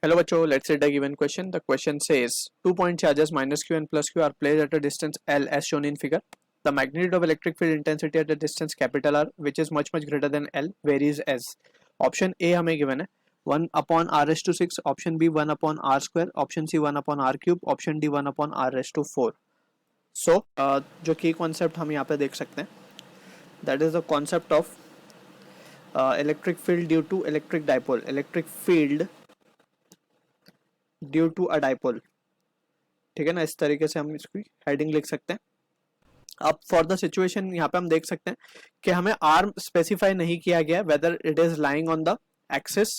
Hello बच्चों, let's read the given question. The question says 2 point charges minus q and plus q are placed at a distance L as shown in figure. The magnitude of electric field intensity at a distance capital R, which is much greater than L, varies as. Option A हमें given है 1 upon r raised to 6, option B 1 upon r square, option C 1 upon r cube, option D 1 upon r raised to 4. So जो की concept हम यहाँ पे देख सकते हैं, that is the concept of electric field due to electric dipole. Electric field due to a dipole, ठीक है ना। इस तरीके से हम इसकी हेडिंग लिख सकते हैं। अब फॉर द सिचुएशन यहाँ पे हम देख सकते हैं कि हमें आर स्पेसिफाई नहीं किया गया whether it is lying on the axis.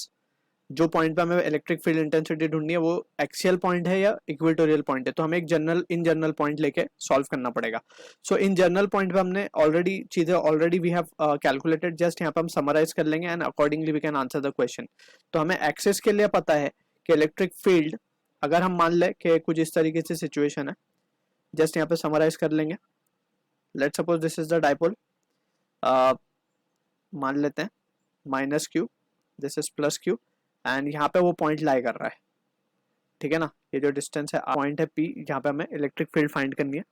जो पॉइंट पे हमें इलेक्ट्रिक फील्ड इंटेंसिटी ढूंढनी है वो एक्सियल पॉइंट है या इक्वेटोरियल पॉइंट है, तो हमें एक जनरल पॉइंट लेके सॉल्व करना पड़ेगा। सो इन जनरल पॉइंट पे हमने ऑलरेडी चीजें वी हैव कैलकुलेटेड, जस्ट यहाँ पे हम समराइज कर लेंगे and accordingly we can answer the question. तो हमें एक्सिस के लिए पता है कि इलेक्ट्रिक फील्ड, अगर हम मान लें कि कुछ इस तरीके से सिचुएशन है, जस्ट यहाँ पे समराइज कर लेंगे। Let's suppose this is the dipole, मान लेते हैं minus Q, this is plus Q, and यहाँ पे वो पॉइंट लाई कर रहा है, ठीक है ना। ये जो डिस्टेंस है पॉइंट है पी, जहाँ पे हमें इलेक्ट्रिक फील्ड फाइंड करनी है।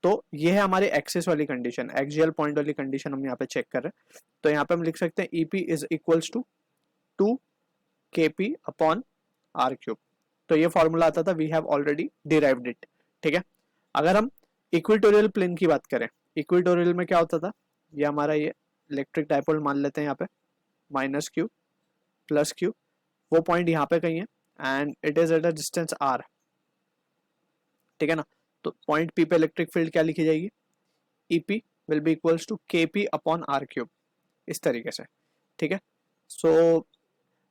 तो ये है हमारी एक्सिस वाली कंडीशन, एक्सियल पॉइंट वाली कंडीशन हम यहाँ पे चेक कर रहे हैं। तो यहाँ पे हम लिख सकते हैं EP is equals to 2 kp upon r cube. तो ये फॉर्मूला आता था, we have already derived it, ठीक है। अगर हम इक्वेटोरियल प्लेन की बात करें, इक्वेटोरियल में क्या होता था, ये हमारा ये इलेक्ट्रिक डाइपोल मान लेते हैं यहाँ पे माइनस क्यू प्लस क्यू, वो पॉइंट यहाँ पे कहीं है and it is at a distance r, ठीक है ना। तो पॉइंट पी पे इलेक्ट्रिक फील्ड क्या लिखी जाएगी, EP will be equals to kp upon r cube, इस तरीके से, ठीक है। सो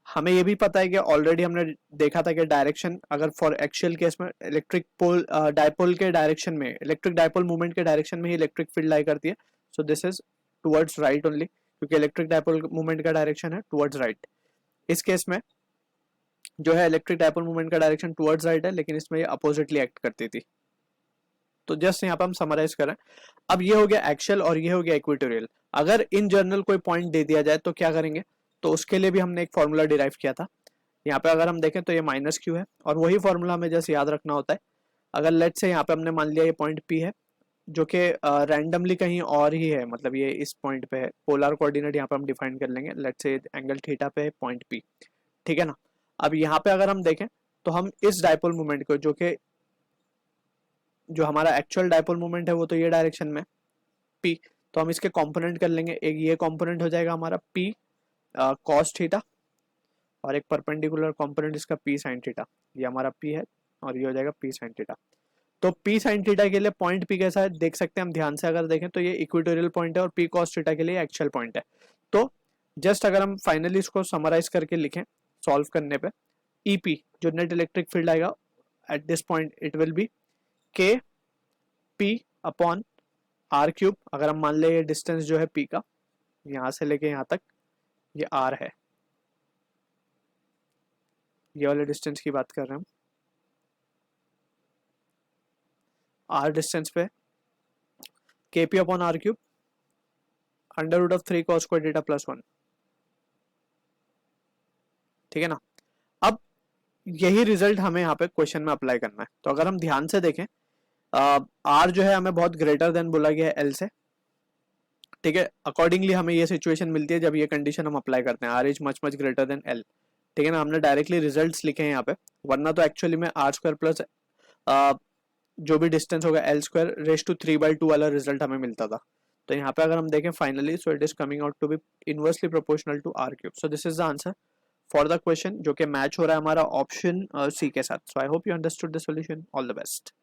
हमें ये भी पता है कि ऑलरेडी हमने देखा था कि डायरेक्शन, अगर फॉर एक्सियल केस में इलेक्ट्रिक पोल डाइपोल के डायरेक्शन में, इलेक्ट्रिक डाइपोल मूवमेंट के डायरेक्शन में ही इलेक्ट्रिक फील्ड लाई करती है। सो this is towards right only, क्योंकि इलेक्ट्रिक डाइपोल मूवमेंट का डायरेक्शन है टुवर्ड्स राइट। इस केस में जो है इलेक्ट्रिक डाइपोल मूवमेंट का डायरेक्शन टुवर्ड्स राइट है, लेकिन इसमें ये अपोजिटली एक्ट करती थी। तो जस्ट यहाँ पे हम समराइज करें। अब ये हो गया एक्सियल और ये हो गया इक्वेटोरियल। अगर इन जनरल कोई पॉइंट दे दिया जाए तो क्या करेंगे, तो उसके लिए भी हमने एक फॉर्मूला डिराइव किया था। यहाँ पे अगर हम देखें तो ये माइनस क्यू है, और वही फॉर्मूला हमें जस्ट याद रखना होता है। अगर लेट से यहाँ पे हमने मान लिया ये पॉइंट पी है, जो कि रैंडमली कहीं और ही है, मतलब ये इस पॉइंट पे है, पोलर कोऑर्डिनेट यहाँ पे हम डिफाइन कर लेंगे, लेट से एंगल थीटा पे है पॉइंट पी, ठीक है ना। अब यहाँ पे अगर हम देखें तो हम इस डाइपोल मूवमेंट को, जो हमारा एक्चुअल डाइपोल मूवमेंट है वो तो ये डायरेक्शन में पी, तो हम इसके कंपोनेंट कर लेंगे। एक ये कंपोनेंट हो जाएगा हमारा पी कॉस थीटा, और एक परपेंडिकुलर कंपोनेंट इसका पी साइन थीटा, ये हमारा पी है और ये हो जाएगा पी साइन थीटा। तो पी साइन थीटा के लिए पॉइंट पी कैसा है देख सकते हैं हम ध्यान से, अगर देखें तो ये इक्वेटोरियल पॉइंट है, और पी कॉस थीटा के लिए एक्चुअल पॉइंट है। तो जस्ट अगर हम फाइनली इसको समराइज करके लिखें सॉल्व करने पे, ईपी जो नेट इलेक्ट्रिक फील्ड आएगा at this point it will be के पी अपॉन आर क्यूब। अगर हम मान ले ये डिस्टेंस जो है पी का, यहां से लेके यहां तक ये आर है, ये वाले डिस्टेंस की बात कर रहे हैं हम, आर डिस्टेंस पे k p upon r cube under root of 3 cos square theta plus 1, ठीक है ना। अब यही रिजल्ट हमें यहाँ पे क्वेश्चन में अप्लाई करना है। तो अगर हम ध्यान से देखें, आर जो है हमें बहुत ग्रेटर देन बोला गया है एल से, ठीक है। अकॉर्डिंगली हमें ये सिचुएशन मिलती है जब ये कंडीशन हम अप्लाई करते हैं, r is much greater than l, ठीक है ना। हमने डायरेक्टली रिजल्ट्स लिखे हैं यहाँ पे, वरना तो एक्चुअली में आर स्क्वायर प्लस जो भी डिस्टेंस होगा एल स्क्वायर रेस टू 3/2 वाला रिजल्ट हमें मिलता था। तो यहाँ पे अगर हम देखें finally, so it is coming out to be inversely proportional to r cube. So this is the answer for the question, जो कि मैच हो रहा है हमारा ऑप्शन सी के साथ। So I hope you understood the solution. All the best.